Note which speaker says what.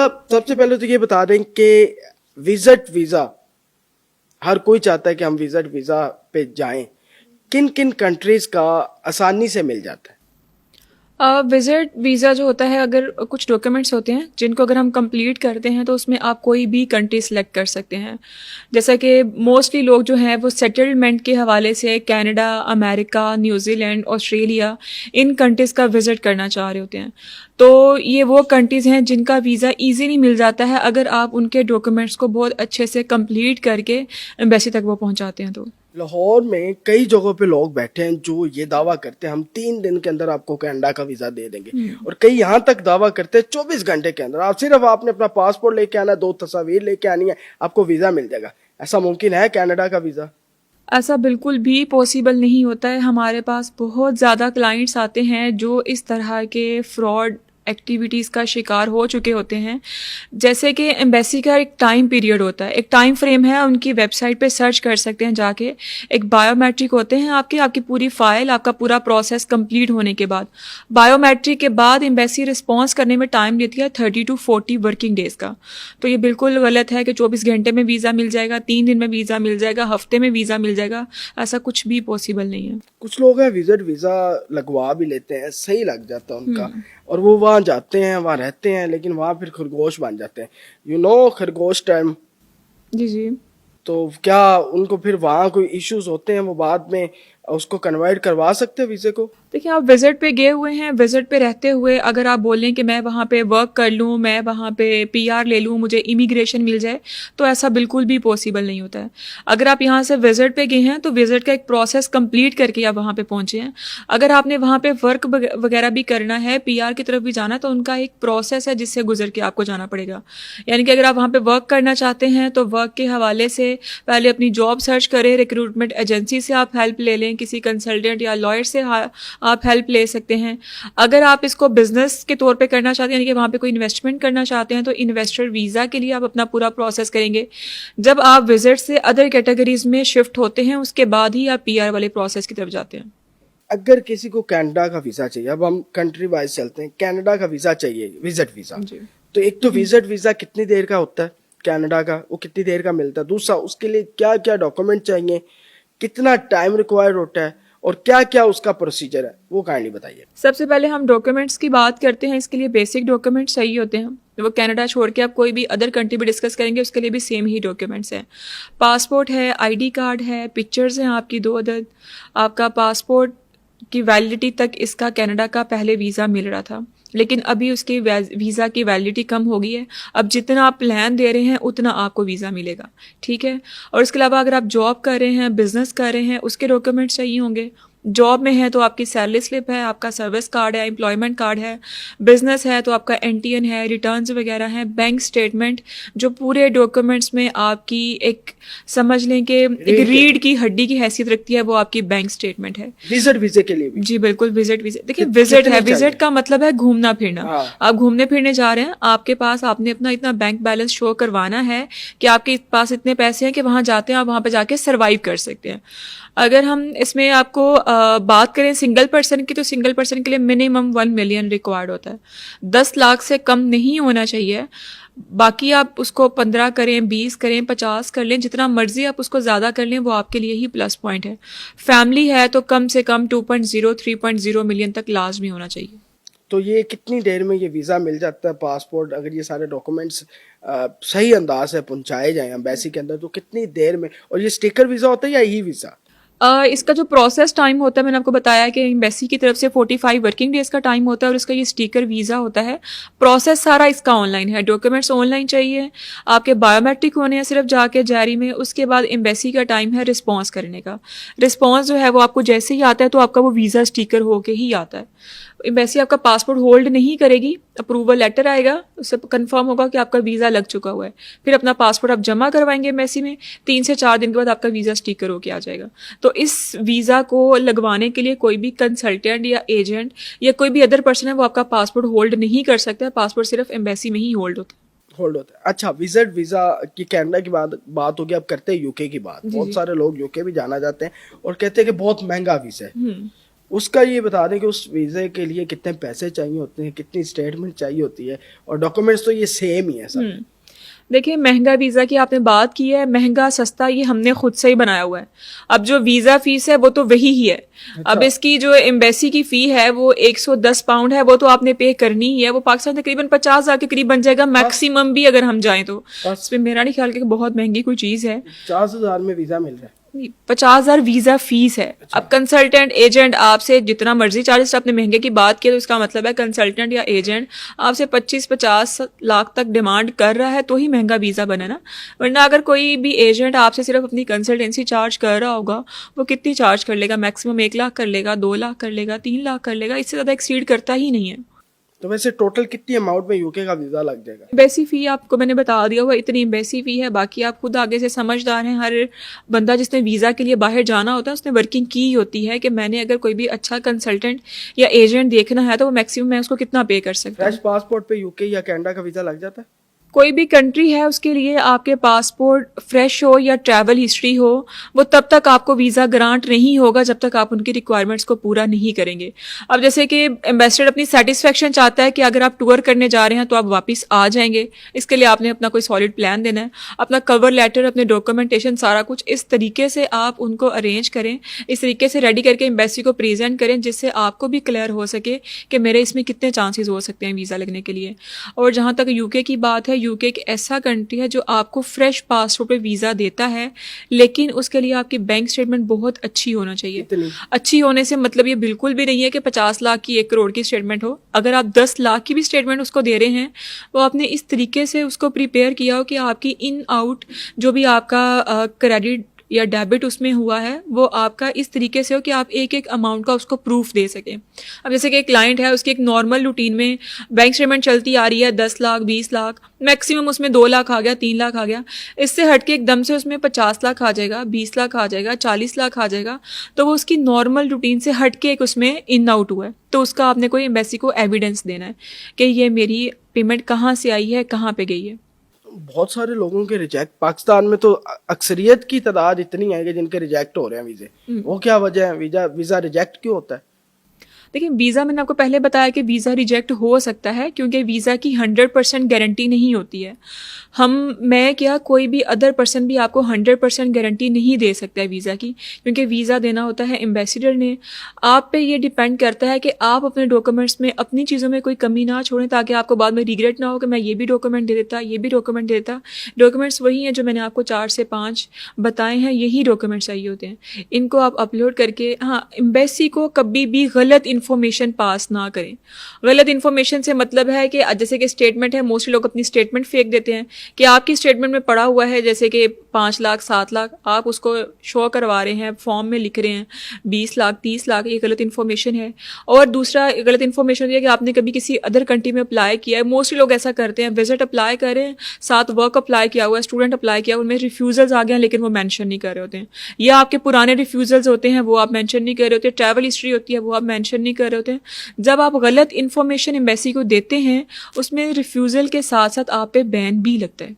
Speaker 1: सबसे पहले तो ये बता दें कि विजिट वीज़ा हर कोई चाहता है कि हम विजिट वीज़ा पे जाएं, किन किन कंट्रीज़ का आसानी से मिल जाता है?
Speaker 2: विज़िट वीज़ा जो होता है, अगर कुछ डॉक्यूमेंट्स होते हैं जिनको अगर हम कंप्लीट करते हैं तो उसमें आप कोई भी कंट्री सेलेक्ट कर सकते हैं। जैसा कि मोस्टली लोग जो हैं वो सेटलमेंट के हवाले से कनाडा, अमेरिका, न्यूजीलैंड, ऑस्ट्रेलिया, इन कंट्रीज़ का विज़िट करना चाह रहे होते हैं। तो ये वो कंट्रीज़ हैं जिनका वीज़ा ईज़िली मिल जाता है अगर आप उनके डॉक्यूमेंट्स को बहुत अच्छे से कंप्लीट करके एम्बेसी तक वो पहुँचाते हैं तो।
Speaker 1: लाहौर में कई जगहों पे लोग बैठे हैं जो ये दावा करते हैं हम 3 दिन के अंदर आपको कनाडा का वीज़ा दे देंगे, और कई यहाँ तक दावा करते हैं 24 घंटे के अंदर आपने अपना पासपोर्ट लेके आना, 2 तस्वीर लेके आनी है, आपको वीज़ा मिल जाएगा। ऐसा मुमकिन है कनाडा का वीज़ा?
Speaker 2: ऐसा बिल्कुल भी पॉसिबल नहीं होता है। हमारे पास बहुत ज़्यादा क्लाइंट्स आते हैं जो इस तरह के फ्रॉड एक्टिविटीज़ का शिकार हो चुके होते हैं। जैसे कि एम्बेसी का एक टाइम पीरियड होता है, एक टाइम फ्रेम है, उनकी वेबसाइट पे सर्च कर सकते हैं जाके। एक बायोमेट्रिक होते हैं आपकी पूरी फाइल, आपका पूरा प्रोसेस कंप्लीट होने के बाद, बायोमेट्रिक के बाद एम्बेसी रिस्पॉन्स करने में टाइम लेती है 30 to 40 वर्किंग डेज़ का। तो ये बिल्कुल गलत है कि 24 घंटे में वीज़ा मिल जाएगा, 3 दिन में वीज़ा मिल जाएगा, हफ्ते में वीज़ा मिल जाएगा। ऐसा कुछ भी पॉसिबल नहीं है।
Speaker 1: कुछ लोग हैं विजिट वीज़ा लगवा भी लेते हैं, सही लग जाता है उनका, और वो वहाँ जाते हैं, वहाँ रहते हैं, लेकिन वहाँ फिर खरगोश बन जाते हैं, खरगोश टाइम।
Speaker 2: जी जी।
Speaker 1: तो क्या उनको फिर वहाँ कोई इश्यूज होते हैं, वो बाद में उसको कन्वर्ट करवा सकते हैं वीज़े को?
Speaker 2: देखिए, आप विजिट पे गए हुए हैं, विजिट पे रहते हुए अगर आप बोलें कि मैं वहाँ पे वर्क कर लूँ, मैं वहाँ पे पीआर ले लूँ, मुझे इमिग्रेशन मिल जाए, तो ऐसा बिल्कुल भी पॉसिबल नहीं होता है। अगर आप यहाँ से विजिट पे गए हैं तो विजिट का एक प्रोसेस कंप्लीट करके आप वहाँ पे पहुँचे हैं। अगर आपने वहाँ पे वर्क वगैरह भी करना है, पीआर की तरफ भी जाना है, तो उनका एक प्रोसेस है जिससे गुजर के आपको जाना पड़ेगा। यानी कि अगर आप वहाँ पे वर्क करना चाहते हैं तो वर्क के हवाले से पहले अपनी जॉब सर्च करें, रिक्रूटमेंट एजेंसी से आप हेल्प ले लें, किसी कंसल्टेंट या लॉयर से आप हेल्प ले सकते हैं। अगर आप इसको बिजनेस के तौर पे करना चाहते हैं, यानी कि वहाँ पे कोई इन्वेस्टमेंट करना चाहते हैं, तो इन्वेस्टर वीज़ा के लिए आप अपना पूरा प्रोसेस करेंगे। जब आप विजिट से अदर कैटेगरीज में शिफ्ट होते हैं उसके बाद ही आप पीआर वाले प्रोसेस की तरफ जाते हैं।
Speaker 1: अगर किसी को कनाडा का वीज़ा चाहिए, अब हम कंट्री वाइज चलते हैं, कनाडा का वीज़ा चाहिए, विजिट वीज़ा,
Speaker 2: जी।
Speaker 1: तो एक तो विजिट वीज़ा कितनी देर का होता है कनाडा का, वो कितनी देर का मिलता है? दूसरा, उसके लिए क्या क्या डॉक्यूमेंट चाहिए, कितना टाइम रिक्वायर्ड होता है, और क्या क्या उसका प्रोसीजर है, वो काइंडली बताइए।
Speaker 2: सबसे पहले हम डॉक्यूमेंट्स की बात करते हैं। इसके लिए बेसिक डॉक्यूमेंट्स चाहिए होते हैं, वो कनाडा छोड़ के आप कोई भी अदर कंट्री भी डिस्कस करेंगे उसके लिए भी सेम ही डॉक्यूमेंट्स हैं। पासपोर्ट है, आईडी कार्ड है, पिक्चर्स हैं आपकी 2 अदद। आपका पासपोर्ट की वैलिडिटी तक इसका कनाडा का पहले वीज़ा मिल रहा था, लेकिन अभी उसकी वीज़ा की वैलिडिटी कम हो गई है। अब जितना आप प्लान दे रहे हैं उतना आपको वीज़ा मिलेगा, ठीक है। और इसके अलावा अगर आप जॉब कर रहे हैं, बिजनेस कर रहे हैं, उसके डॉक्यूमेंट्स चाहिए होंगे। जॉब में है तो आपकी सैलरी स्लिप है, आपका सर्विस कार्ड है, एम्प्लॉयमेंट कार्ड है। बिजनेस है तो आपका एनटीएन है, रिटर्न्स वगैरह हैं, बैंक स्टेटमेंट, जो पूरे डॉक्यूमेंट्स में आपकी एक समझ लें कि एक रीढ़ की हड्डी की हैसियत रखती है, वो आपकी बैंक स्टेटमेंट है।
Speaker 1: विजिट वीज़े के लिए भी?
Speaker 2: जी बिल्कुल, विजिट देखिए, विजिट है, विजिट का मतलब है घूमना फिरना।
Speaker 1: हाँ।
Speaker 2: आप घूमने फिरने जा रहे हैं, आपके पास आपने अपना इतना बैंक बैलेंस शो करवाना है कि आपके पास इतने पैसे हैं कि वहां जाते हैं आप वहां पे जाके सरवाइव कर सकते हैं। अगर हम इसमें आपको बात करें सिंगल पर्सन की, तो सिंगल पर्सन के लिए मिनिमम 1 मिलियन रिक्वायर्ड होता है, 10 लाख से कम नहीं होना चाहिए। बाकी आप उसको 15 करें, 20 करें, 50 कर लें, जितना मर्जी आप उसको ज़्यादा कर लें, वो आपके लिए ही प्लस पॉइंट है। फैमिली है तो कम से कम 2.0 3.0 मिलियन तक लाजमी होना चाहिए।
Speaker 1: तो ये कितनी देर में ये वीज़ा मिल जाता है? पासपोर्ट, अगर ये सारे डॉक्यूमेंट्स सही अंदाज से पहुंचाए जाएं एम्बेसी के अंदर, तो कितनी देर में? और ये स्टिकर वीज़ा होता है या ई वीज़ा?
Speaker 2: इसका जो प्रोसेस टाइम होता है, मैंने आपको बताया कि एम्बेसी की तरफ से 45 वर्किंग डेज का टाइम होता है, और इसका ये स्टिकर वीज़ा होता है। प्रोसेस सारा इसका ऑनलाइन है, डॉक्यूमेंट्स ऑनलाइन चाहिए, आपके बायोमेट्रिक होने हैं सिर्फ जाके जारी में। उसके बाद एम्बेसी का टाइम है रिस्पॉन्स करने का। रिस्पॉन्स जो है वो आपको जैसे ही आता है तो आपका वो वीज़ा स्टिकर होके ही आता है। एम्बेसी आपका पासपोर्ट होल्ड नहीं करेगी, अप्रूवल लेटर आएगा, उससे कंफर्म होगा कि आपका वीज़ा लग चुका हुआ है। फिर अपना पासपोर्ट आप जमा करवाएंगे एम्बेसी में, 3 से 4 दिन के बाद आपका वीज़ा स्टिकर होके आ जाएगा। तो इस वीज़ा को लगवाने के लिए कोई भी कंसल्टेंट या एजेंट या कोई भी अदर पर्सन है वो आपका पासपोर्ट होल्ड नहीं कर सकता। पासपोर्ट सिर्फ एम्बेसी में ही होल्ड होता है।
Speaker 1: अच्छा, विजिट वीज़ा की कनाडा की बात होगी, अब करते हैं यूके की बात। बहुत सारे लोग यूके भी जाना चाहते हैं और कहते हैं कि बहुत महंगा वीज़ा है। उसका ये बता दें कि उस वीज़े के लिए कितने पैसे चाहिए होते हैं, कितनी स्टेटमेंट चाहिए होती है, और डॉक्यूमेंट्स तो ये सेम ही है सब।
Speaker 2: देखिए, महंगा वीज़ा की आपने बात की है, महंगा सस्ता ये हमने खुद से ही बनाया हुआ है। अब जो वीज़ा फीस है वो तो वही ही है। अब इसकी जो एम्बेसी की फ़ी है वो 110 पाउंड है, वो तो आपने पे करनी ही है। वो पाकिस्तान तकरीबन 50,000 के करीब बन जाएगा मैक्सिमम भी, अगर हम जाएं तो। इसमें मेरा नहीं ख्याल कि बहुत महंगी कोई चीज़ है।
Speaker 1: 50,000 में वीज़ा मिल रहा है।
Speaker 2: 50,000 वीजा फीस है। अब कंसल्टेंट एजेंट आपसे जितना मर्जी चार्जेस, आपने महंगे की बात की तो इसका मतलब है कंसल्टेंट या एजेंट आपसे 25-50 लाख तक डिमांड कर रहा है तो ही महंगा वीजा बना ना। वरना अगर कोई भी एजेंट आपसे सिर्फ अपनी कंसल्टेंसी चार्ज कर रहा होगा, वो कितनी चार्ज कर लेगा? मैक्सिमम 1 लाख कर लेगा, 2 लाख कर लेगा, 3 लाख कर लेगा, इससे ज्यादा एक्सीड करता ही नहीं है।
Speaker 1: तो वैसे टोटल कितनी अमाउंट में यूके का वीज़ा लग जाएगा?
Speaker 2: एम्बेसी फ़ी आपको मैंने बता दिया हुआ, इतनी एम्बेसी फ़ी है। बाकी आप खुद आगे से समझदार हैं। हर बंदा जिसने वीज़ा के लिए बाहर जाना होता है उसने वर्किंग की होती है कि मैंने अगर कोई भी अच्छा कंसल्टेंट या एजेंट देखना है तो वो मैक्सिमम मैं उसको कितना पे कर सकता हूँ।
Speaker 1: फ्रेश पासपोर्ट पे यूके या कनाडा का वीज़ा लग जाता है?
Speaker 2: कोई भी कंट्री है उसके लिए आपके पासपोर्ट फ्रेश हो या ट्रैवल हिस्ट्री हो, वो तब तक आपको वीज़ा ग्रांट नहीं होगा जब तक आप उनकी रिक्वायरमेंट्स को पूरा नहीं करेंगे। अब जैसे कि एम्बेसडर अपनी सेटिस्फेक्शन चाहता है कि अगर आप टूर करने जा रहे हैं तो आप वापस आ जाएंगे, इसके लिए आपने अपना कोई सॉलिड प्लान देना है। अपना कवर लेटर, अपने डॉक्यूमेंटेशन, सारा कुछ इस तरीके से आप उनको अरेंज करें, इस तरीके से रेडी करके एम्बेसी को प्रेजेंट करें जिससे आपको भी क्लियर हो सके कि मेरे इसमें कितने चांसेस हो सकते हैं वीज़ा लगने के लिए। और जहाँ तक यूके की बात है, यूके एक ऐसा कंट्री है जो आपको फ्रेश पासपोर्ट पे वीज़ा देता है, लेकिन उसके लिए आपकी बैंक स्टेटमेंट बहुत अच्छी होना चाहिए। अच्छी होने से मतलब ये बिल्कुल भी नहीं है कि 50 लाख की 1 करोड़ की स्टेटमेंट हो। अगर आप 10 लाख की भी स्टेटमेंट उसको दे रहे हैं, वो आपने इस तरीके से उसको प्रिपेयर किया हो कि आपकी इन आउट जो भी आपका क्रेडिट या डेबिट उसमें हुआ है वो आपका इस तरीके से हो कि आप एक एक अमाउंट का उसको प्रूफ दे सकें। अब जैसे कि एक क्लाइंट है, उसकी एक नॉर्मल रूटीन में बैंक स्टेटमेंट चलती आ रही है 10 लाख 20 लाख, मैक्सिमम उसमें 2 लाख आ गया, 3 लाख आ गया। इससे हटके एकदम से उसमें 50 लाख आ जाएगा, 20 लाख आ जाएगा, 40 लाख आ जाएगा, तो वो उसकी नॉर्मल रूटीन से हटके एक उसमें इन आउट हुआ है। तो उसका आपने कोई एम्बेसी को एविडेंस देना है कि ये मेरी पेमेंट कहाँ से आई है, कहाँ पे गई है।
Speaker 1: बहुत सारे लोगों के रिजेक्ट, पाकिस्तान में तो अक्सरियत की तादाद इतनी है कि जिनके रिजेक्ट हो रहे हैं वीज़े। वो क्या वजह है? वीज़ा रिजेक्ट क्यों होता है?
Speaker 2: देखिए, वीज़ा मैंने आपको पहले बताया कि वीज़ा रिजेक्ट हो सकता है क्योंकि वीज़ा की 100% गारंटी नहीं होती है। मैं क्या कोई भी अदर पर्सन भी आपको 100% गारंटी नहीं दे सकता है वीज़ा की, क्योंकि वीज़ा देना होता है एम्बेसडर ने। आप पे ये डिपेंड करता है कि आप अपने डॉक्यूमेंट्स में अपनी चीज़ों में कोई कमी ना छोड़ें ताकि आपको बाद में रिग्रेट ना हो कि मैं ये भी डॉक्यूमेंट दे देता, ये भी डॉक्यूमेंट दे देता। डॉक्यूमेंट्स वही हैं जो मैंने आपको 4 से 5 बताए हैं, यही डॉक्यूमेंट चाहिए होते हैं। इनको आप अपलोड करके, हाँ, एम्बेसी को कभी भी गलत इन्फॉर्मेशन पास ना करें। गलत इन्फॉर्मेशन से मतलब है कि जैसे कि स्टेटमेंट है, मोस्टली लोग अपनी स्टेटमेंट फेंक देते हैं कि आपकी स्टेटमेंट में पड़ा हुआ है जैसे कि 5 लाख 7 लाख, आप उसको शो करवा रहे हैं, फॉर्म में लिख रहे हैं 20 लाख 30 लाख, ये गलत इन्फॉर्मेशन है। और दूसरा गलत इन्फॉर्मेशन ये कि आपने कभी किसी अदर कंट्री में अप्लाई किया है। मोस्टली लोग ऐसा करते हैं, विजिट अप्लाई कर रहे हैं, साथ वर्क अप्लाई किया हुआ है, स्टूडेंट अप्लाई किया, उनमें रिफ्यूजल्स आ गए हैं लेकिन वो मेंशन नहीं कर रहे होते हैं, या आपके पुराने रिफ्यूजल्स होते हैं वो आप मेंशन नहीं कर रहे होते, ट्रैवल हिस्ट्री होती है वो आप मेंशन नहीं कर रहे होते हैं। जब आप गलत इन्फॉर्मेशन एम्बेसी को देते हैं उसमें रिफ्यूजल के साथ साथ आप पे बैन भी लगता है।